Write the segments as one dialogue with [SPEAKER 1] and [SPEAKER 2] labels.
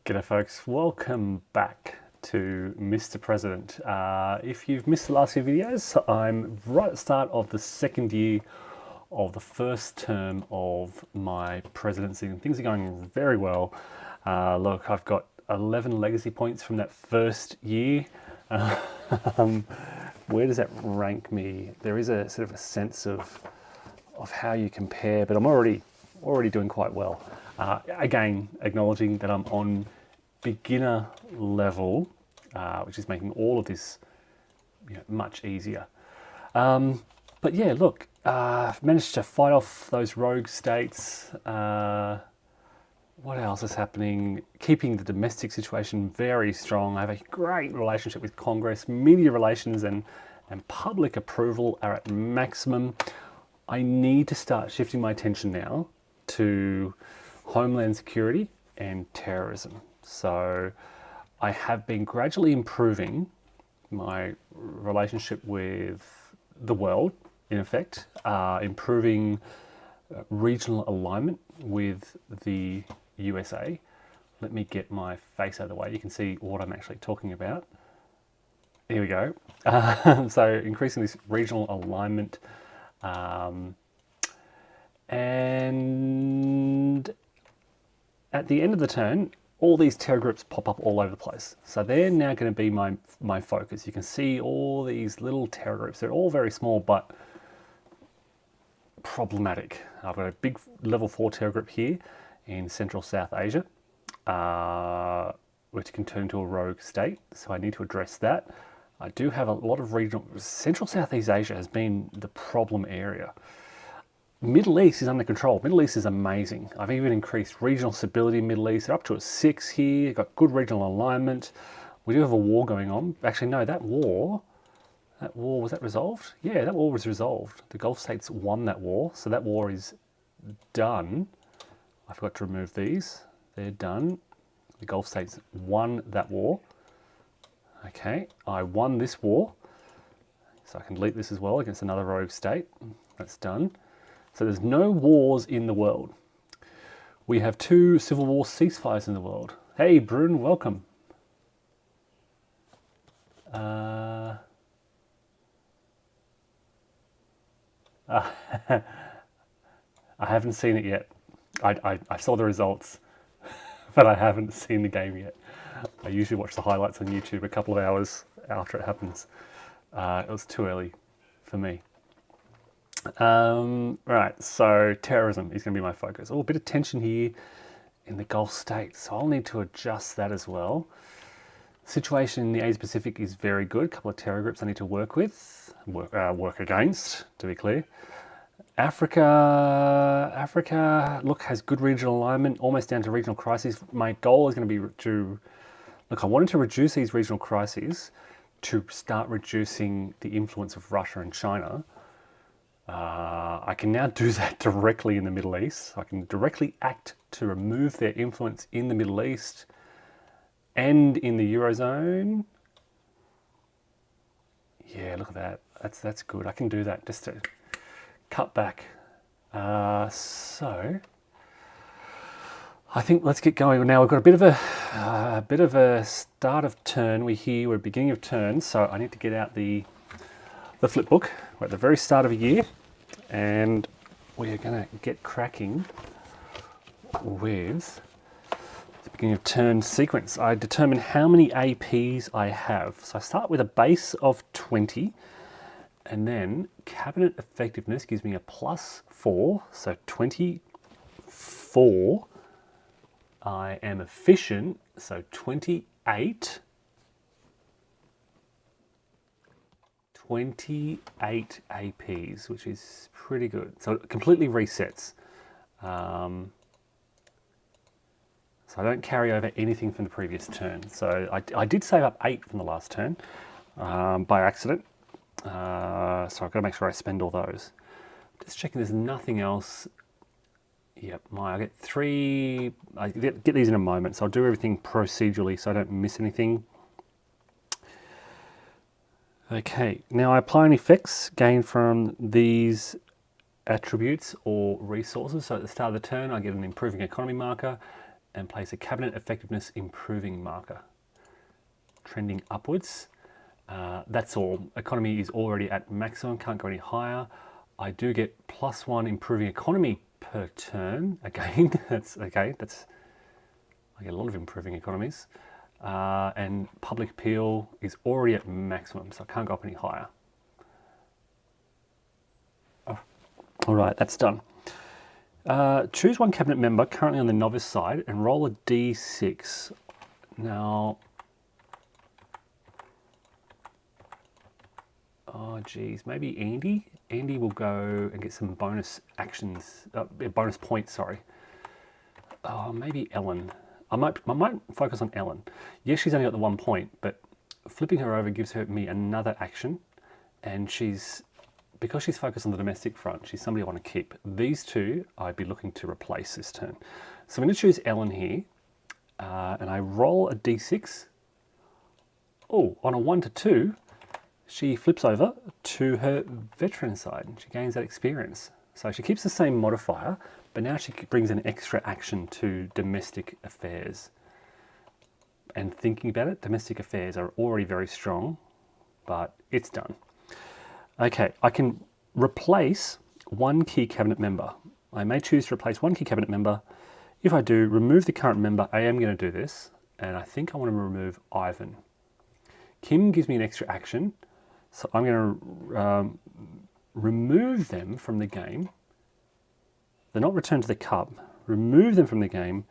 [SPEAKER 1] G'day folks, welcome back to Mr. President. If you've missed the last few videos, I'm right at the start of the second year of the first term of my presidency and things are going very well. Look, I've got 11 legacy points from that first year. Where does that rank me? There is a sort of a sense of how you compare, but I'm already doing quite well. Again, acknowledging that I'm on beginner level, which is making all of this much easier. But yeah, look, I've managed to fight off those rogue states. What else is happening? Keeping the domestic situation very strong. I have a great relationship with Congress. Media relations and public approval are at maximum. I need to start shifting my attention now to homeland security and terrorism. So I have been gradually improving my relationship with the world, in effect, improving regional alignment with the USA. Let me get my face out of the way. You can see what I'm actually talking about. Here we go. So increasing this regional alignment, and at the end of the turn, all these terror groups pop up all over the place. So they're now going to be my focus. You can see all these little terror groups. They're all very small, but problematic. I've got a big level 4 terror group here in Central South Asia, which can turn into a rogue state. So I need to address that. I do have a lot of regional... Central Southeast Asia has been the problem area. Middle East is under control. Middle East is amazing. I've even increased regional stability in Middle East. They're up to a 6 here. Got good regional alignment. We do have a war going on. Actually, no, that war, was that resolved? Yeah, that war was resolved. The Gulf states won that war. So that war is done. I forgot to remove these. They're done. The Gulf states won that war. Okay, I won this war. So I can delete this as well against another rogue state. That's done. So there's no wars in the world. We have 2 civil war ceasefires in the world. Hey, Brun, welcome. I haven't seen it yet. I saw the results, but I haven't seen the game yet. I usually watch the highlights on YouTube a couple of hours after it happens. It was too early for me. Right, so terrorism is going to be my focus. Oh, a bit of tension here in the Gulf states, so I'll need to adjust that as well. Situation in the Asia Pacific is very good. A couple of terror groups I need to work with, work against, to be clear. Africa, look, has good regional alignment, almost down to regional crises. My goal is going to be to, look, I wanted to reduce these regional crises to start reducing the influence of Russia and China. I can now do that directly in the Middle East. I can directly act to remove their influence in the Middle East and in the Eurozone. Yeah, look at that. That's good. I can do that just to cut back. So I think let's get going now. We've got a bit of a start of turn. We're beginning of turn, so I need to get out the flip book. We're at the very start of a year, and we are going to get cracking with the beginning of turn sequence. I determine how many APs I have. So I start with a base of 20, and then cabinet effectiveness gives me a +4, so 24. I am efficient, so 28. 28 APs, which is pretty good. So it completely resets. So I don't carry over anything from the previous turn. So I did save up 8 from the last turn by accident. So I've got to make sure I spend all those. Just checking there's nothing else. Yep, I get 3. I get these in a moment. So I'll do everything procedurally so I don't miss anything. Okay, now I apply any effects gained from these attributes or resources. So at the start of the turn, I get an improving economy marker. and place a cabinet effectiveness improving marker. Trending upwards. That's all. Economy is already at maximum, can't go any higher. I do get +1 improving economy per turn. Again, that's okay. I get a lot of improving economies. And public appeal is already at maximum, so I can't go up any higher. Oh. All right, that's done. Choose one cabinet member currently on the novice side and roll a d6. Now, oh geez, maybe Andy? Andy will go and get some bonus actions, bonus points, sorry. Oh, maybe Ellen. I might focus on Ellen. Yes, she's only got the 1 point, but flipping her over gives me another action, and because she's focused on the domestic front, she's somebody I want to keep. These two I'd be looking to replace this turn. So I'm going to choose Ellen here, and I roll a d6. Oh, on a 1 to 2, she flips over to her veteran side, and she gains that experience. So she keeps the same modifier, but now she brings an extra action to domestic affairs. And thinking about it, domestic affairs are already very strong, but it's done. Okay, I can replace one key cabinet member. I may choose to replace one key cabinet member. If I do, remove the current member. I am going to do this, and I think I want to remove Ivan. Kim gives me an extra action, so I'm going to remove them from the game. They're not returned to the cup. Remove them from the game.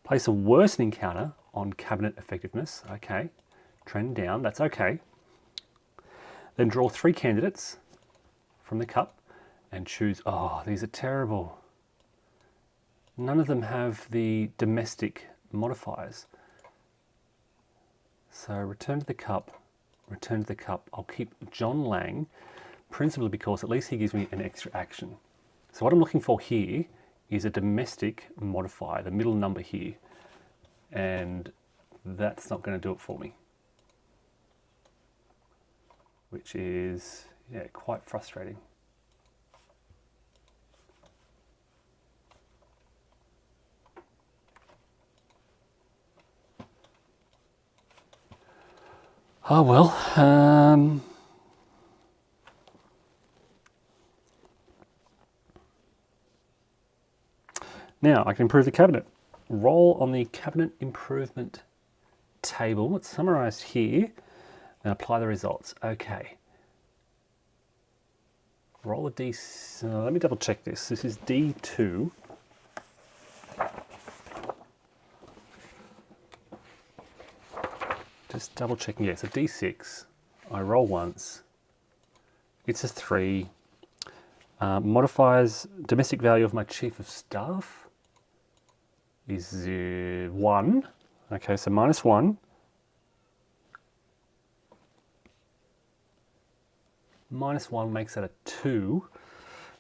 [SPEAKER 1] Place a worsening counter on cabinet effectiveness. Okay, trend down, that's okay. Then draw 3 candidates from the cup and choose, oh, these are terrible. None of them have the domestic modifiers. So return to the cup, return to the cup. I'll keep John Lang, principally because at least he gives me an extra action. So what I'm looking for here is a domestic modifier, the middle number here. And that's not going to do it for me. Which is, yeah, quite frustrating. Oh well, now I can improve the cabinet. Roll on the cabinet improvement table. It's summarized here. And apply the results. Okay. Roll a D. Let me double check this. This is D2. Just double checking. Yes, a D6. I roll once. It's a 3. Modifiers domestic value of my chief of staff is 1. Okay, so -1. -1 makes that a 2,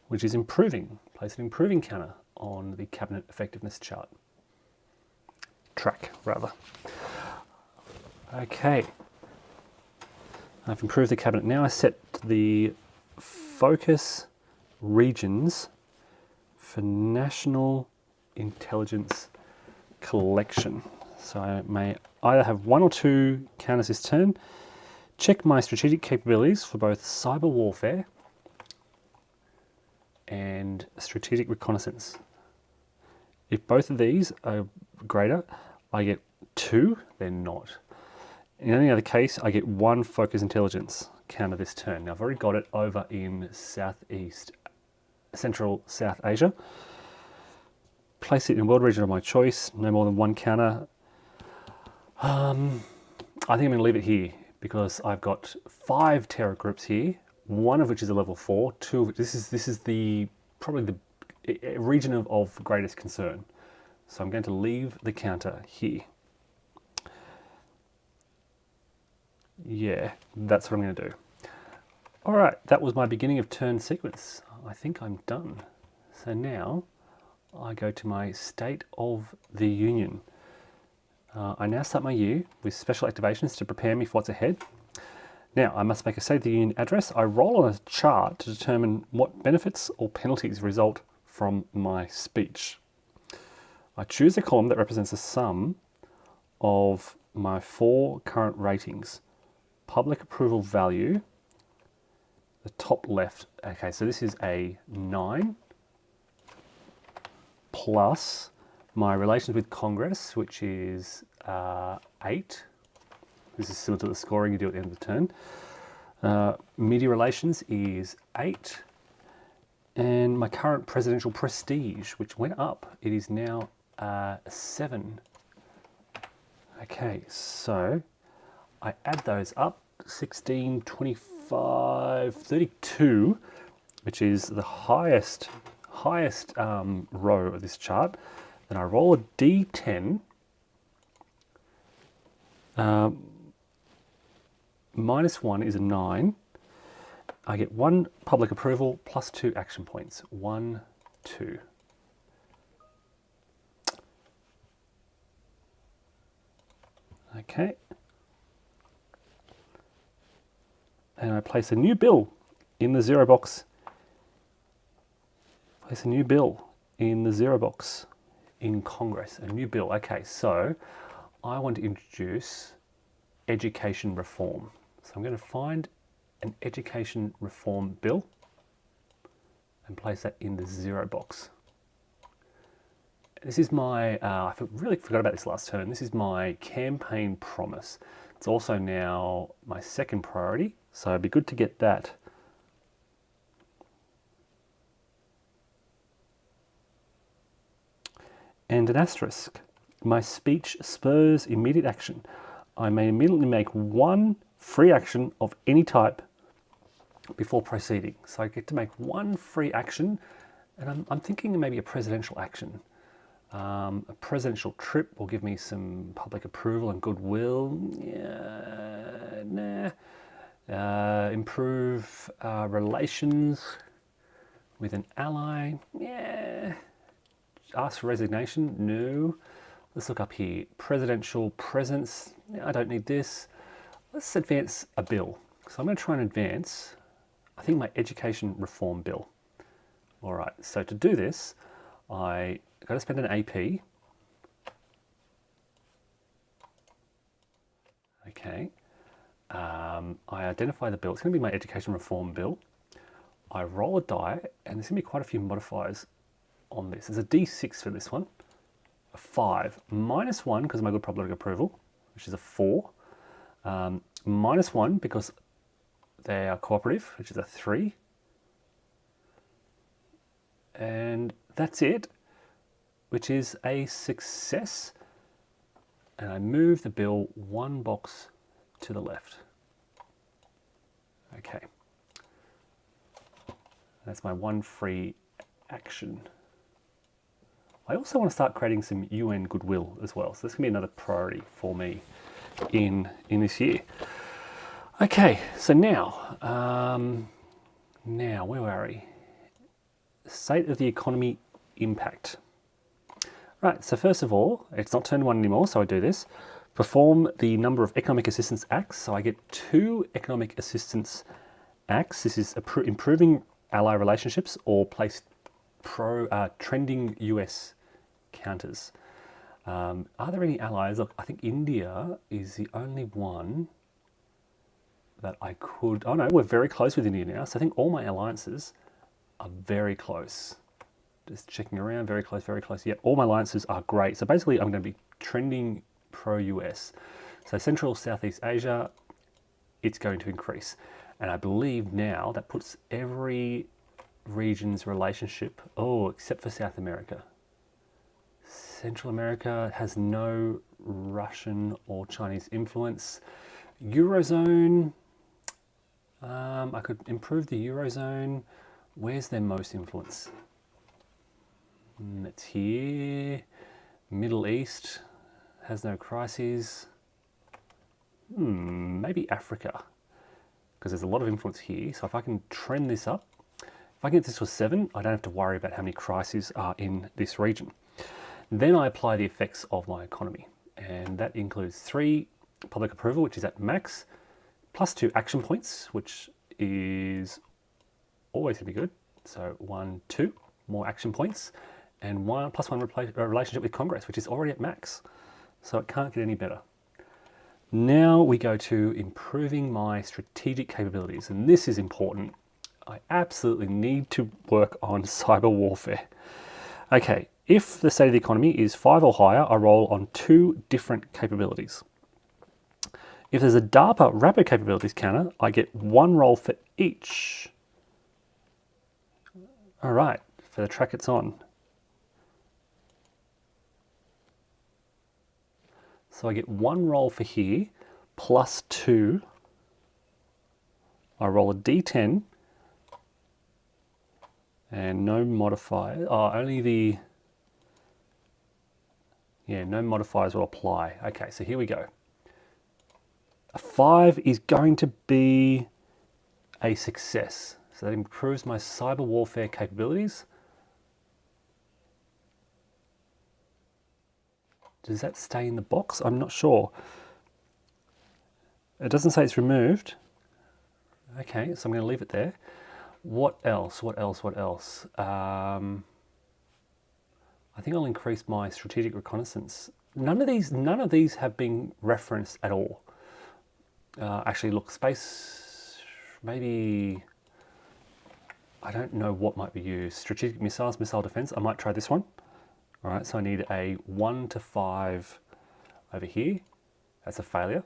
[SPEAKER 1] which is improving. Place an improving counter on the cabinet effectiveness chart. Track, rather. Okay. I've improved the cabinet. Now I set the focus regions for National Intelligence Collection. So I may either have 1 or 2 counters this turn. Check my strategic capabilities for both cyber warfare and strategic reconnaissance. If both of these are greater, I get 2, they're not. In any other case, I get 1 focus intelligence counter this turn. Now I've already got it over in Central South Asia. Place it in world region of my choice, no more than 1 counter. I think I'm going to leave it here, because I've got 5 terror groups here, 1 of which is a level 4, 2 of which, this is probably the region of greatest concern. So I'm going to leave the counter here. Yeah, that's what I'm going to do. All right, that was my beginning of turn sequence. I think I'm done. So now I go to my State of the Union. I now start my year with special activations to prepare me for what's ahead. Now, I must make a State of the Union address. I roll on a chart to determine what benefits or penalties result from my speech. I choose a column that represents the sum of my 4 current ratings. Public approval value, the top left. Okay, so this is a 9 plus my relations with Congress, which is 8. This is similar to the scoring you do at the end of the turn. Media relations is 8. And my current presidential prestige, which went up, it is now 7. Okay, so I add those up, 16, 25, 32, which is the highest row of this chart. Then I roll a D10. -1 is a 9. I get 1 public approval plus 2 action points. 1, 2. Okay. And I place a new bill in the 0 box. Place a new bill in the 0 box in Congress. A new bill. Okay, so I want to introduce education reform. So I'm going to find an education reform bill and place that in the 0 box. This is my, I really forgot about this last turn. This is my campaign promise. It's also now my second priority, so it'd be good to get that. And an asterisk. My speech spurs immediate action. I may immediately make 1 free action of any type before proceeding. So I get to make 1 free action, and I'm thinking maybe a presidential action. A presidential trip will give me some public approval and goodwill. Improve relations with an ally. Ask for resignation. No. Let's look up here. Presidential presence. I don't need this. Let's advance a bill. So I'm going to try and advance, I think, my education reform bill. All right. So to do this, I got to spend an AP. Okay. I identify the bill. It's going to be my education reform bill. I roll a die, and there's going to be quite a few modifiers on this. There's a D6 for this one. A 5. -1 because of my good public approval, which is a 4. -1 because they are cooperative, which is a 3. And that's it, which is a success. And I move the bill 1 box to the left. Okay. That's my 1 free action. I also want to start creating some UN goodwill as well. So this can be another priority for me in this year. Okay, so now where are we? State of the economy impact. Right, so first of all, it's not turn 1 anymore, so I do this. Perform the number of economic assistance acts. So I get 2 economic assistance acts. This is improving ally relationships or place trending US counters. Are there any allies? Look, I think India is the only one that I could... Oh no, we're very close with India now. So I think all my alliances are very close. Just checking around, very close, very close. Yeah, all my alliances are great. So basically I'm going to be trending pro-US. So Central Southeast Asia, it's going to increase. And I believe now that puts every region's relationship, except for South America. Central America has no Russian or Chinese influence. Eurozone, I could improve the Eurozone. Where's their most influence? It's here. Middle East has no crises. Maybe Africa, because there's a lot of influence here. So if I can trend this up, if I get this to a 7, I don't have to worry about how many crises are in this region. Then I apply the effects of my economy, and that includes 3 public approval, which is at max, plus 2 action points, which is always going to be good. So 1, 2 more action points, and one relationship with Congress, which is already at max. So it can't get any better. Now we go to improving my strategic capabilities, and this is important. I absolutely need to work on cyber warfare. Okay, if the state of the economy is 5 or higher, I roll on 2 different capabilities. If there's a DARPA rapid capabilities counter, I get 1 roll for each. All right, for the track it's on. So I get 1 roll for here, plus 2. I roll a d10, and no modifier. Oh, only the... Yeah, no modifiers will apply. Okay, so here we go. A 5 is going to be a success. So that improves my cyber warfare capabilities. Does that stay in the box? I'm not sure. It doesn't say it's removed. Okay, so I'm going to leave it there. What else? What else? What else? I think I'll increase my strategic reconnaissance. None of these have been referenced at all. Actually, look, space, maybe, I don't know what might be used. Strategic missiles, missile defense, I might try this one. All right, so I need a 1 to 5 over here. That's a failure.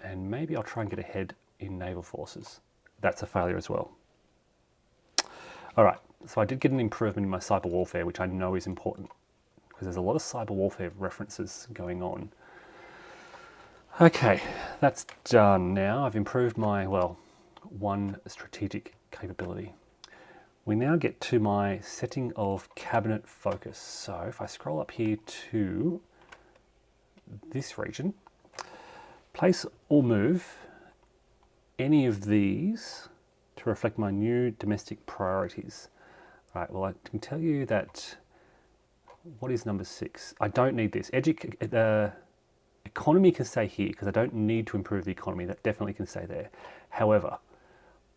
[SPEAKER 1] And maybe I'll try and get ahead in naval forces. That's a failure as well. All right, so I did get an improvement in my cyber warfare, which I know is important because there's a lot of cyber warfare references going on. Okay, that's done now. I've improved my, well, 1 strategic capability. We now get to my setting of cabinet focus. So if I scroll up here to this region, place or move any of these to reflect my new domestic priorities. Right, well, I can tell you that, what is number 6? I don't need this. Economy can stay here because I don't need to improve the economy. That definitely can stay there. However,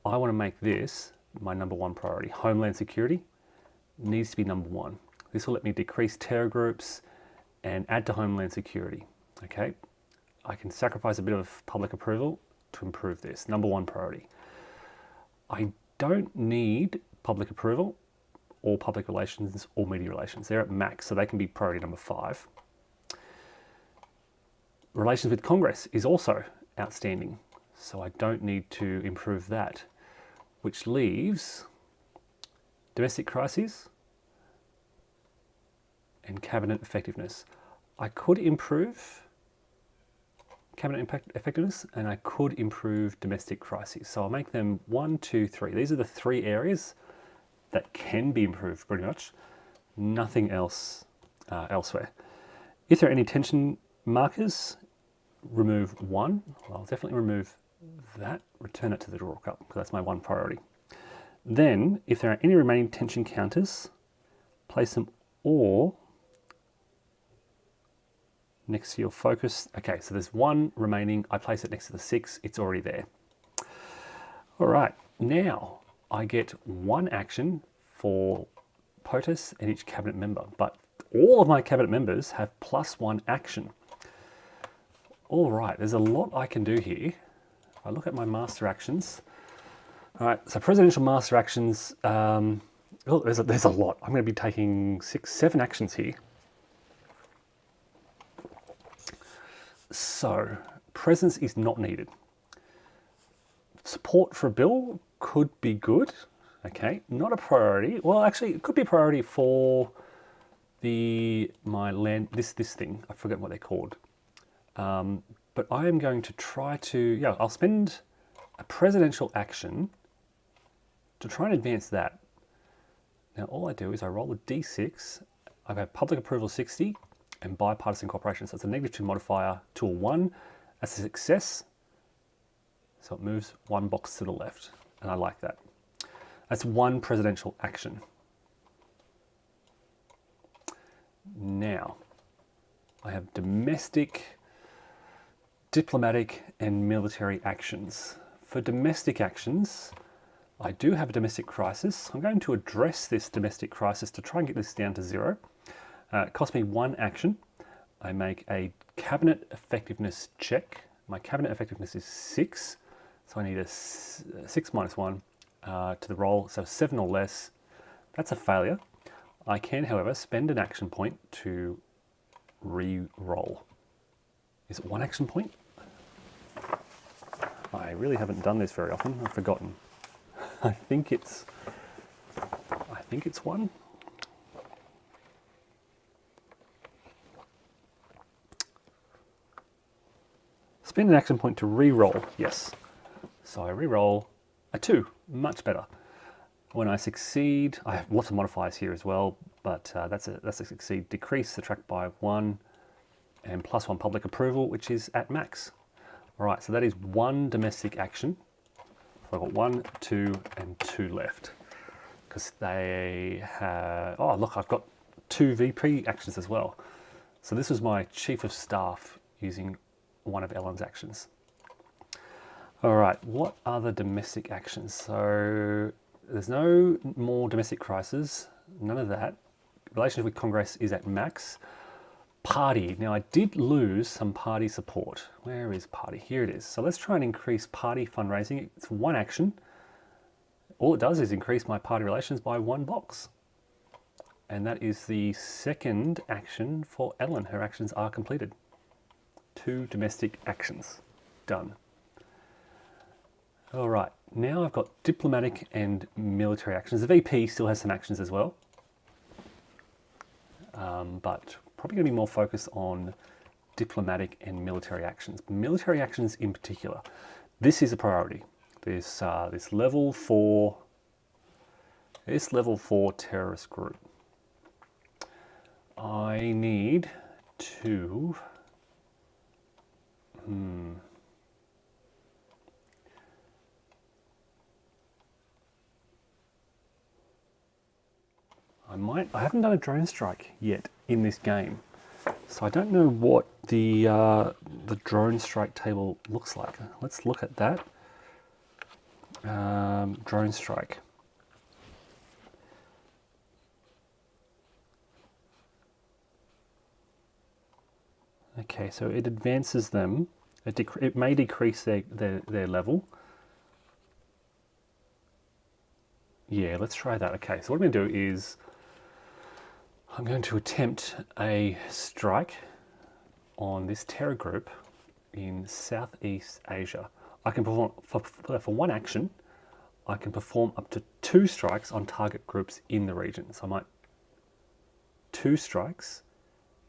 [SPEAKER 1] I want to make this my number 1 priority. Homeland security needs to be number 1. This will let me decrease terror groups and add to homeland security. Okay, I can sacrifice a bit of public approval to improve this. Number 1 priority. I don't need public approval or public relations or media relations. They're at max, so they can be priority number 5. Relations with Congress is also outstanding, so I don't need to improve that, which leaves domestic crises and cabinet effectiveness. I could improve cabinet effectiveness and I could improve domestic crises. So I'll make them 1, 2, 3. These are the 3 areas that can be improved pretty much. Nothing else elsewhere. If there are any tension markers, remove 1. Well, I'll definitely remove that, return it to the drawer cup because that's my 1 priority. Then, if there are any remaining tension counters, place them all next to your focus. Okay, so there's 1 remaining. I place it next to the 6. It's already there. All right, now I get 1 action for POTUS and each cabinet member, but all of my cabinet members have +1 action. All right, there's a lot I can do here. If I look at my master actions. All right, so presidential master actions, there's a lot. I'm going to be taking 6, 7 actions here. So, presence is not needed. Support for a bill could be good. Okay, not a priority. Well, actually, it could be a priority for my land, this thing. I forget what they're called. But I am going to try to, I'll spend a presidential action to try and advance that. Now, all I do is I roll a d6. I have public approval 60 and bipartisan cooperation. So it's a -2 modifier to a 1. That's a success. So it moves 1 box to the left. And I like that. That's 1 presidential action. Now, I have domestic, diplomatic, and military actions. For domestic actions, I do have a domestic crisis. I'm going to address this domestic crisis to try and get this down to 0. It cost me 1 action. I make a cabinet effectiveness check. My cabinet effectiveness is 6, so I need a 6 minus 1 to the roll, so 7 or less. That's a failure. I can, however, spend an action point to re-roll. Is it 1 action point? I really haven't done this very often. I've forgotten. I think it's 1. Spend an action point to re-roll. Yes. So I re-roll a 2. Much better. When I succeed, I have lots of modifiers here as well, but that's a succeed. Decrease the track by 1 and +1 public approval, which is at max. All right, so that is 1 domestic action. So I've got 1, 2, and 2 left. Because they have, oh look, I've got 2 VP actions as well. So this was my Chief of Staff using one of Ellen's actions. All right, what are the domestic actions? So there's no more domestic crisis, none of that. Relationship with Congress is at max. Party, now I did lose some party support. Where is party? Here it is. So let's try and increase party fundraising. It's 1 action. All it does is increase my party relations by 1 box. And that is the 2nd action for Ellen. Her actions are completed. 2 domestic actions. Done. All right, now I've got diplomatic and military actions. The VP still has some actions as well. But probably going to be more focused on diplomatic and military actions. Military actions in particular. This is a priority. This level 4 terrorist group. I need to I haven't done a drone strike yet in this game, so I don't know what the drone strike table looks like. Let's look at that. Drone strike. Okay, so it advances them. It may decrease their level. Yeah, let's try that. Okay, so what I'm going to do is I'm going to attempt a strike on this terror group in Southeast Asia. I can perform, for 1 action, I can perform up to 2 strikes on target groups in the region. So I might 2 strikes.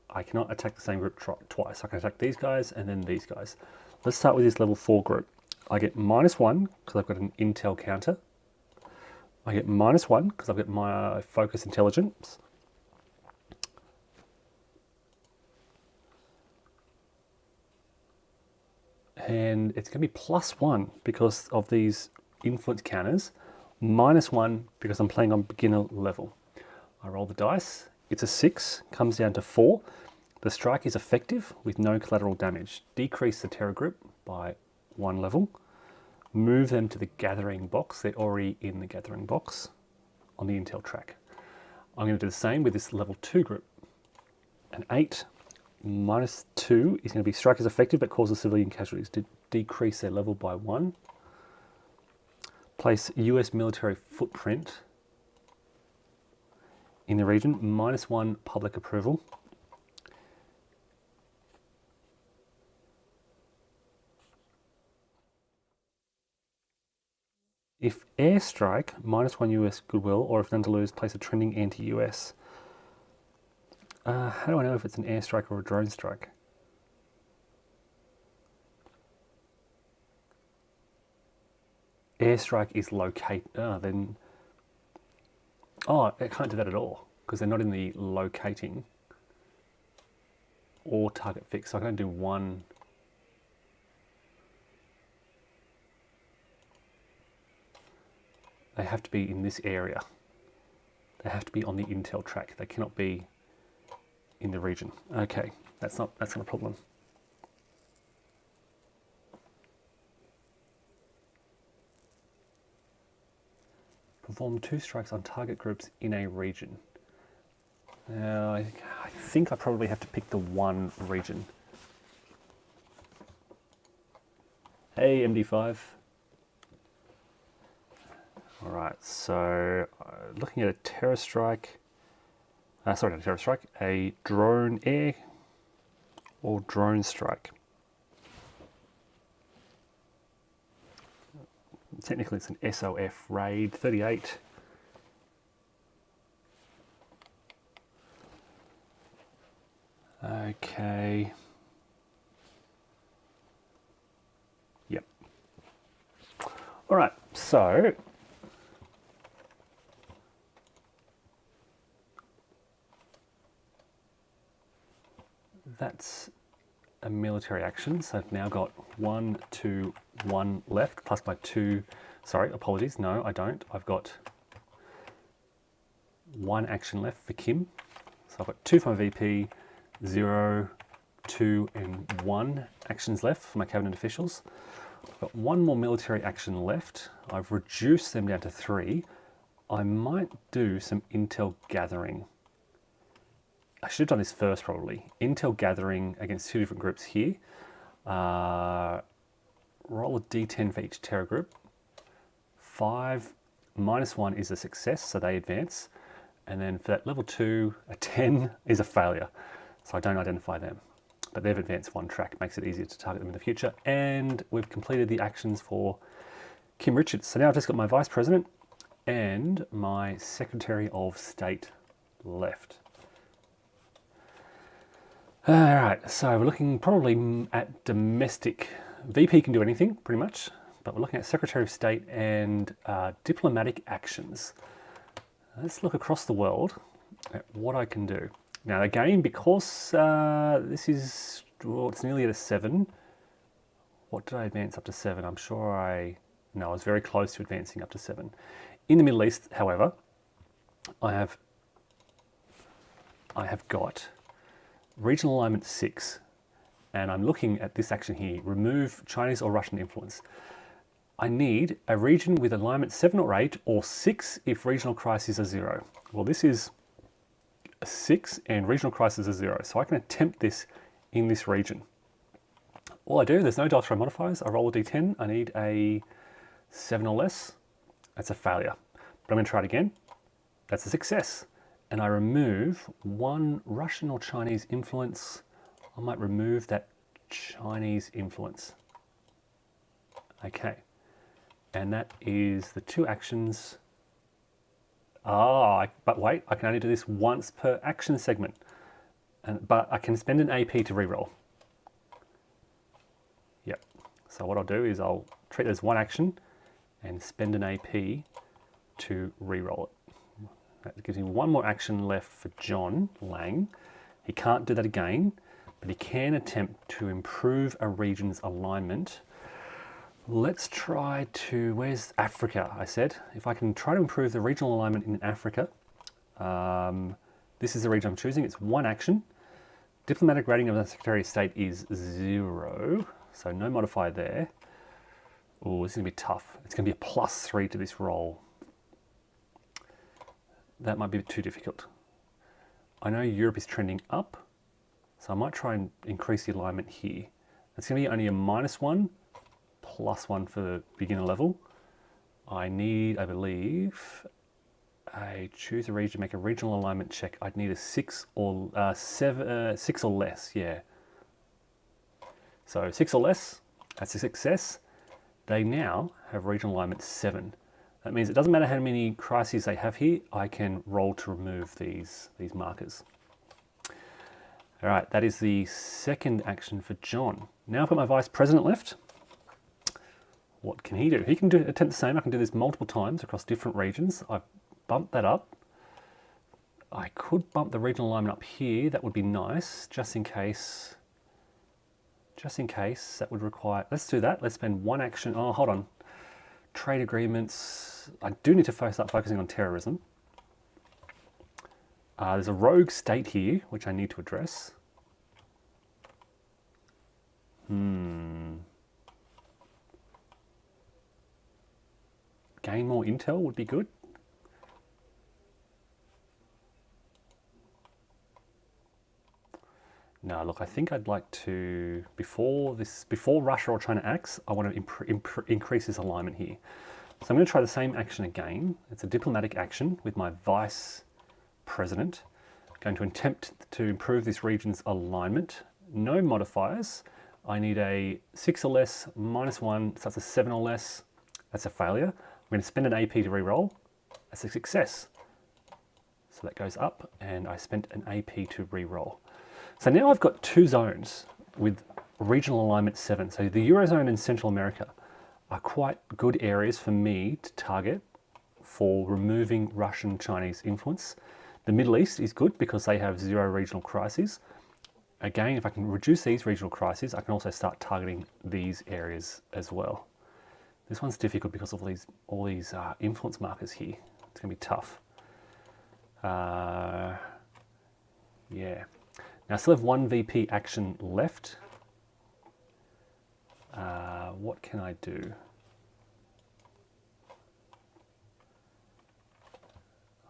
[SPEAKER 1] I cannot attack the same group twice. I can attack these guys and then these guys. Let's start with this level 4 group. I get -1 because I've got an intel counter. I get -1 because I've got my focus intelligence. And it's going to be +1 because of these influence counters, -1 because I'm playing on beginner level. I roll the dice, it's a 6, comes down to 4. The strike is effective with no collateral damage. Decrease the terror group by 1 level. Move them to the gathering box. They're already in the gathering box on the intel track. I'm going to do the same with this level 2 group. An 8 -2 is going to be strike is effective but causes civilian casualties to decrease their level by 1. Place US military footprint in the region, -1 public approval. If airstrike, -1 US goodwill, or if none to lose, place a trending anti-US. How do I know if it's an airstrike or a drone strike? Airstrike is locate. Then. Oh, I can't do that at all because they're not in the locating or target fix. So I can only do 1. They have to be in this area. They have to be on the intel track. They cannot be in the region. Okay, that's not a problem. perform 2 strikes on target groups in a region. Now, I think I probably have to pick the one region. Hey, MD5. All right, so looking at a terror strike, sorry, not a terror strike, a drone air or drone strike. Technically it's an SOF raid 38. Okay. Yep. All right, so that's a military action. So I've now got 1, 2, 1 left, plus my 2, sorry, apologies, no, I don't. I've got 1 action left for Kim. So I've got 2 for my VP, 0, 2, and 1 actions left for my cabinet officials. I've got 1 more military action left. I've reduced them down to 3. I might do some intel gathering. I should have done this first probably. Intel gathering against 2 different groups here. Roll a d10 for each terror group. 5 minus 1 is a success, so they advance. And then for that level 2, a 10 is a failure. So I don't identify them. But they've advanced 1 track, makes it easier to target them in the future. And we've completed the actions for Kim Richards. So now I've just got my Vice President and my Secretary of State left. All right, so we're looking probably at domestic. VP can do anything, pretty much, but we're looking at Secretary of State and diplomatic actions. Let's look across the world at what I can do. Now again, because this is, well, it's nearly at a 7. What did I advance up to 7? I'm sure no, I was very close to advancing up to 7. In the Middle East, however, I have got regional alignment 6, and I'm looking at this action here, remove Chinese or Russian influence. I need a region with alignment 7 or 8 or 6 if regional crises are 0. Well, this is a 6 and regional crises are 0, so I can attempt this in this region. All I do, there's no dice roll modifiers, I roll a d10, I need a 7 or less, that's a failure. But I'm going to try it again, that's a success. And I remove 1 Russian or Chinese influence. I might remove that Chinese influence. Okay, and that is the 2 actions. But wait, I can only do this once per action segment. But I can spend an AP to reroll. Yep, so what I'll do is I'll treat it as 1 action and spend an AP to reroll it. That gives me 1 more action left for John Lang. He can't do that again, but he can attempt to improve a region's alignment. Let's try to, where's Africa, I said. If I can try to improve the regional alignment in Africa, this is the region I'm choosing. It's 1 action. Diplomatic rating of the Secretary of State is 0, so no modifier there. Oh, this is going to be tough. It's going to be a +3 to this roll. That might be too difficult. I know Europe is trending up, so I might try and increase the alignment here. It's going to be only a -1, +1 for the beginner level. I need, I believe, I choose a region, make a regional alignment check. I'd need a 6 or 6 or less, yeah. So 6 or less, that's a success. They now have regional alignment 7. That means it doesn't matter how many crises they have here, I can roll to remove these markers. All right, that is the 2nd action for John. Now I've got my Vice President left. What can he do? He can attempt the same. I can do this multiple times across different regions. I've bumped that up. I could bump the regional alignment up here. That would be nice, just in case. Just in case, that would require, let's do that. Let's spend 1 action. Oh, hold on. Trade agreements. I do need to start focusing on terrorism. There's a rogue state here, which I need to address. Gain more intel would be good. No, look, I think I'd like to, before Russia or China acts, I want to increase this alignment here. So I'm going to try the same action again. It's a diplomatic action with my vice president. I'm going to attempt to improve this region's alignment. No modifiers. I need a 6 or less, -1, so that's a 7 or less. That's a failure. I'm going to spend an AP to re-roll. That's a success. So that goes up, and I spent an AP to re-roll. So now I've got 2 zones with regional alignment 7. So the Eurozone and Central America are quite good areas for me to target for removing Russian-Chinese influence. The Middle East is good because they have 0 regional crises. Again, if I can reduce these regional crises, I can also start targeting these areas as well. This one's difficult because of all these influence markers here. It's going to be tough. Yeah. Now I still have 1 VP action left. What can I do?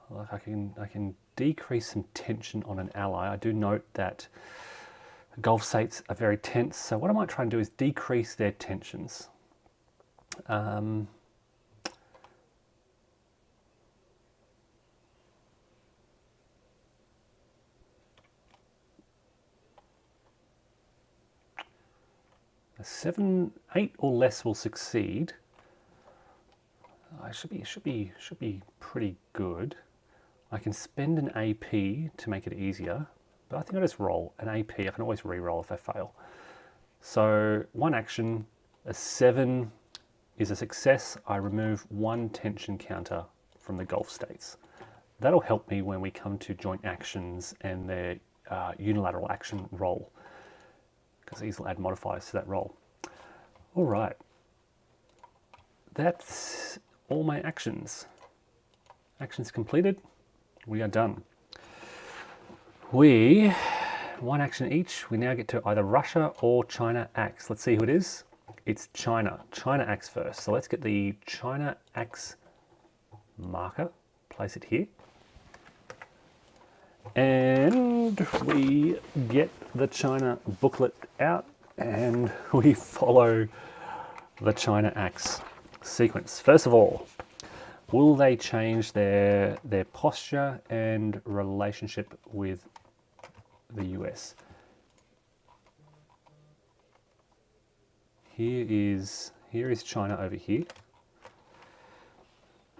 [SPEAKER 1] Like I can decrease some tension on an ally. I do note that Gulf states are very tense, so what I might try and do is decrease their tensions. A 7, 8 or less will succeed. It should be pretty good. I can spend an AP to make it easier, but I think I just roll an AP. I can always re-roll if I fail. So 1 action, a 7 is a success. I remove 1 tension counter from the Gulf states. That'll help me when we come to joint actions and their unilateral action roll, because these will add modifiers to that roll. All right, that's all my actions. Actions completed. We are done. 1 action each. We now get to either Russia or China acts. Let's see who it is. It's China. China acts first. So let's get the China acts marker. Place it here. And we get the China booklet out and we follow the China acts sequence. First of all, will they change their posture and relationship with the US? Here is China over here.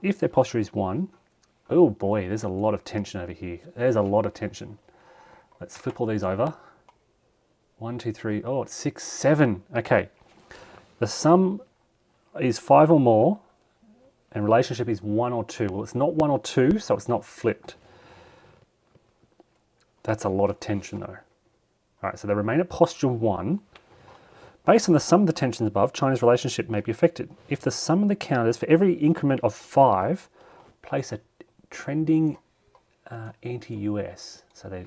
[SPEAKER 1] If their posture is 1, oh boy, there's a lot of tension over here. There's a lot of tension. Let's flip all these over. 1, 2, 3, oh, it's 6, 7. Okay. The sum is 5 or more, and relationship is 1 or 2. Well, it's not 1 or 2, so it's not flipped. That's a lot of tension though. All right, so they remain at posture 1. Based on the sum of the tensions above, China's relationship may be affected. If the sum of the counters for every increment of 5 place a trending anti-US, so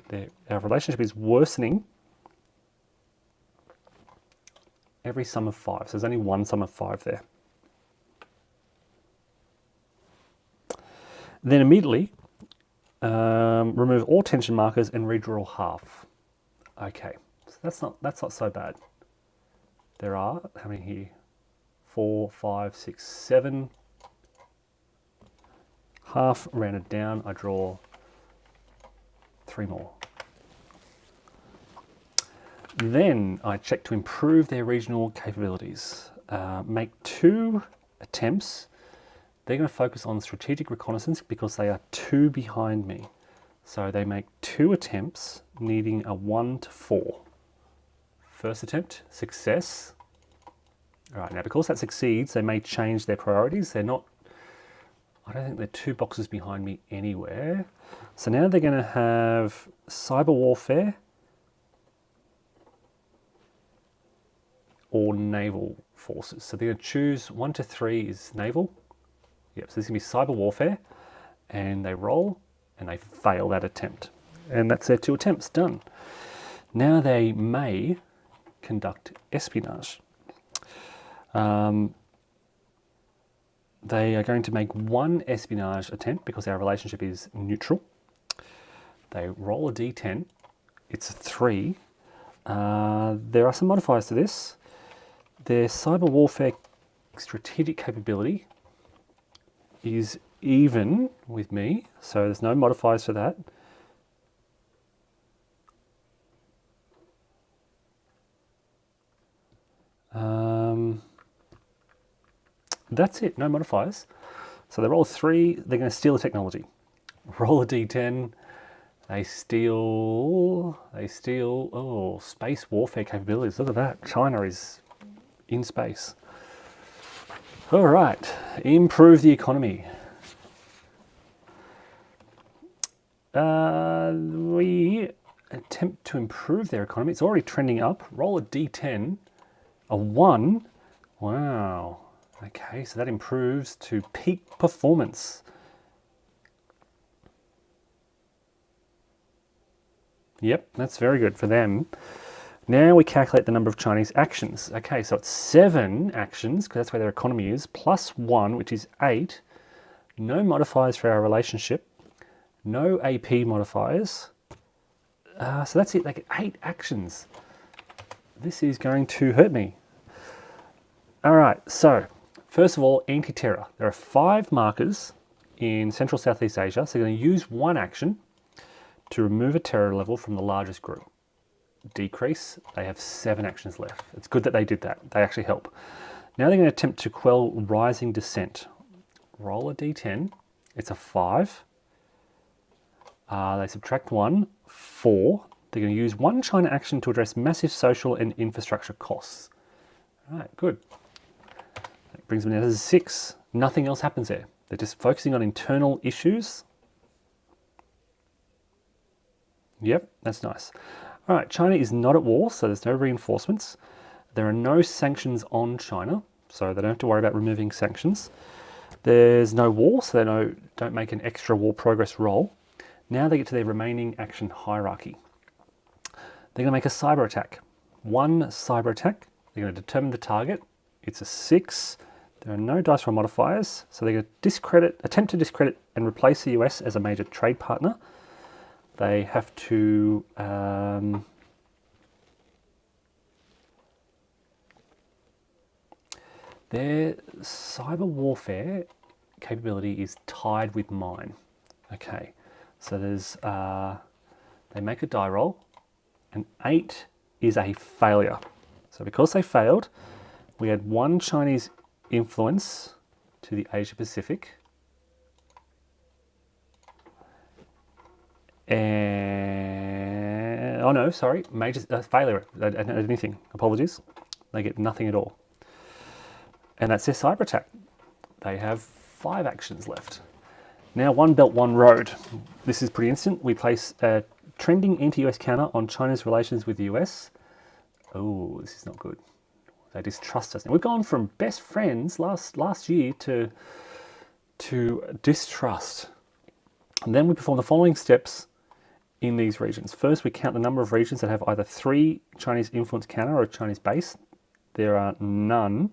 [SPEAKER 1] our relationship is worsening every sum of 5. So there's only 1 sum of 5 there. Then immediately remove all tension markers and redraw half. Okay, so that's not so bad. There are, how many here? 4, 5, 6, 7. Half rounded down, I draw 3 more. Then I check to improve their regional capabilities. Make 2 attempts. They're going to focus on strategic reconnaissance because they are 2 behind me. So they make 2 attempts, needing a 1 to 4. First attempt, success. All right, now because that succeeds, they may change their priorities. They're not, I don't think they're 2 boxes behind me anywhere. So now they're going to have cyber warfare or naval forces. So they're going to choose 1 to 3 is naval. Yep, so this is going to be cyber warfare. And they roll and they fail that attempt. And that's their 2 attempts done. Now they may conduct espionage. They are going to make 1 espionage attempt because our relationship is neutral. They roll a d10. It's a 3. There are some modifiers to this. Their cyber warfare strategic capability is even with me, so there's no modifiers for that. That's it, no modifiers. So they roll 3, they're going to steal the technology. Roll a d10, they steal, oh, space warfare capabilities. Look at that, China is in space. All right, improve the economy. We attempt to improve their economy. It's already trending up. Roll a d10, a 1. Wow. Okay, so that improves to peak performance. Yep, that's very good for them. Now we calculate the number of Chinese actions. Okay, so it's 7 actions, because that's where their economy is, plus 1, which is 8. No modifiers for our relationship. No AP modifiers. So that's it, they get 8 actions. This is going to hurt me. All right, so first of all, anti-terror. There are 5 markers in Central Southeast Asia, so they're going to use 1 action to remove a terror level from the largest group. Decrease, they have 7 actions left. It's good that they did that. They actually help. Now they're going to attempt to quell rising dissent. Roll a d10. It's a 5. They subtract 1, 4. They're going to use 1 China action to address massive social and infrastructure costs. All right, good. That brings them down to 6. Nothing else happens there. They're just focusing on internal issues. Yep, that's nice. All right, China is not at war, so there's no reinforcements. There are no sanctions on China, so they don't have to worry about removing sanctions. There's no war, so they don't make an extra war progress roll. Now they get to their remaining action hierarchy. They're going to make a cyber attack. 1 cyber attack. They're going to determine the target. It's a 6. There are no dice roll modifiers, so they're going to attempt to discredit and replace the US as a major trade partner. They have to their cyber warfare capability is tied with mine. Okay, so there's they make a die roll. An 8 is a failure. So because they failed, we add 1 Chinese influence to the Asia Pacific. And, oh no, sorry, major failure, anything, apologies. They get nothing at all. And that's their cyber attack. They have 5 actions left. Now, 1 belt, 1 road. This is pretty instant. We place a trending anti-US counter on China's relations with the US. Oh, this is not good. They distrust us. Now, we've gone from best friends last year to distrust. And then we perform the following steps in these regions. First, we count the number of regions that have either 3 Chinese influence counter or a Chinese base. There are none.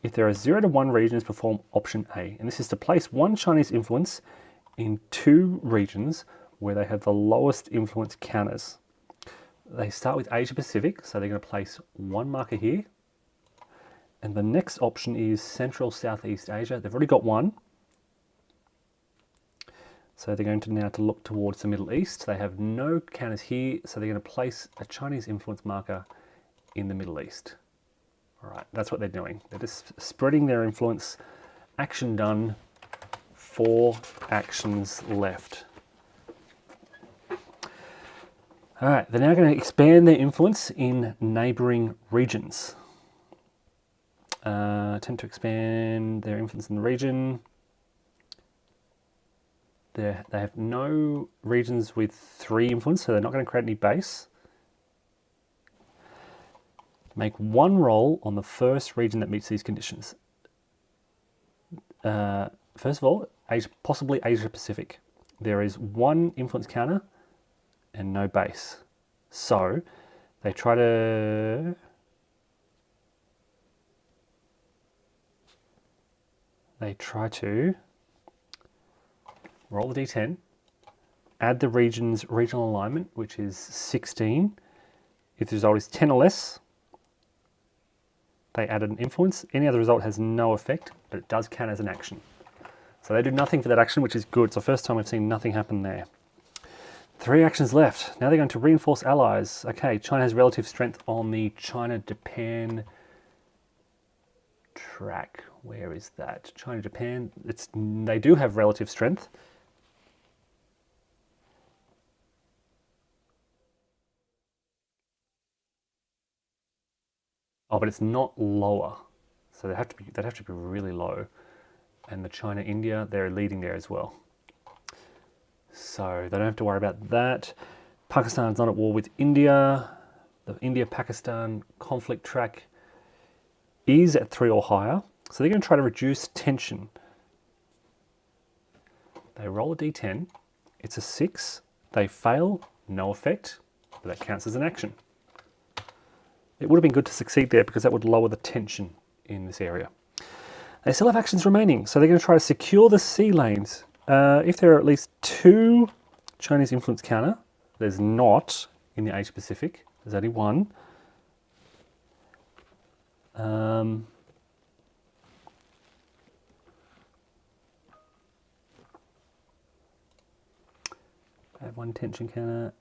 [SPEAKER 1] If there are 0 to 1 regions, perform option A. And this is to place 1 Chinese influence in 2 regions where they have the lowest influence counters. They start with Asia Pacific, so they're going to place 1 marker here. And the next option is Central Southeast Asia. They've already got 1. So they're going to now look towards the Middle East. They have no counters here, so they're going to place a Chinese influence marker in the Middle East. All right, that's what they're doing. They're just spreading their influence. Action done. 4 actions left. All right, they're now going to expand their influence in neighbouring regions. Attempt to expand their influence in the region. They have no regions with 3 influence, so they're not going to create any base. Make 1 roll on the first region that meets these conditions. First of all, possibly Asia Pacific. There is 1 influence counter and no base. So they try to roll the d10, add the region's regional alignment, which is 16, If the result is 10 or less, they added an influence. Any other result has no effect, but it does count as an action. So they do nothing for that action, which is good. It's the first time we've seen nothing happen there. 3 actions left. Now they're going to reinforce allies. Okay, China has relative strength on the China-Japan track. Where is that? China-Japan. They do have relative strength. Oh, but it's not lower. So they'd have to be really low. And the China-India, they're leading there as well. So they don't have to worry about that. Pakistan's not at war with India. The India-Pakistan conflict track is at 3 or higher. So they're going to try to reduce tension. They roll a d10. It's a 6. They fail. No effect. But that counts as an action. It would have been good to succeed there because that would lower the tension in this area. They still have actions remaining. So they're going to try to secure the sea lanes. If there are at least 2 Chinese influence counter, there's not in the Asia Pacific. There's only 1. Add 1 tension counter.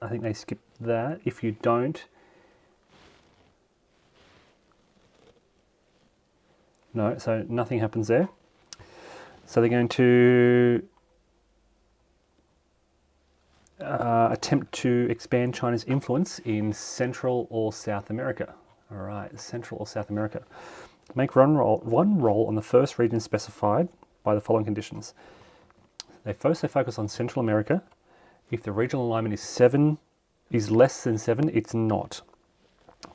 [SPEAKER 1] I think they skip that. If you don't, no, so nothing happens there. So they're going to attempt to expand China's influence in Central or South America. All right, Central or South America. Make one roll on the first region specified by the following conditions. They focus on Central America. If the regional alignment is less than 7, it's not.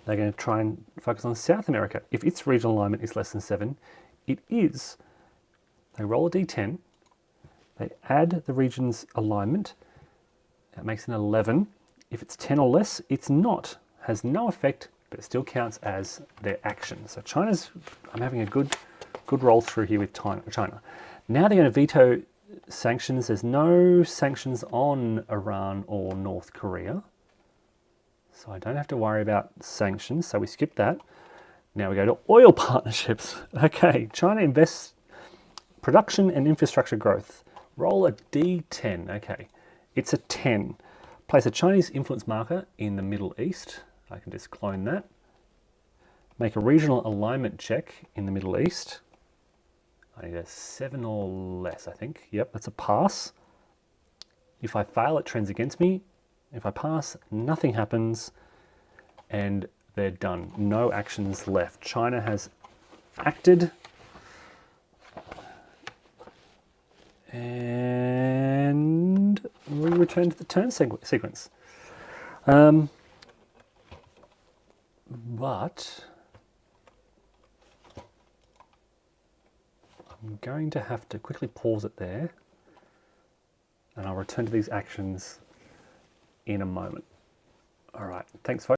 [SPEAKER 1] They're going to try and focus on South America. If its regional alignment is less than 7, it is. They roll a d10. They add the region's alignment. That makes an 11. If it's 10 or less, it's not. Has no effect, but it still counts as their action. So I'm having a good roll through here with China. Now they're going to veto sanctions. There's no sanctions on Iran or North Korea. So I don't have to worry about sanctions. So we skip that. Now we go to oil partnerships. Okay, China invests production and infrastructure growth. Roll a d10. Okay, it's a 10. Place a Chinese influence marker in the Middle East. I can just clone that. Make a regional alignment check in the Middle East. I need a 7 or less, I think. Yep, that's a pass. If I fail, it trends against me. If I pass, nothing happens, and they're done. No actions left. China has acted, and we return to the turn sequence. But I'm going to have to quickly pause it there, and I'll return to these actions in a moment. All right, thanks folks.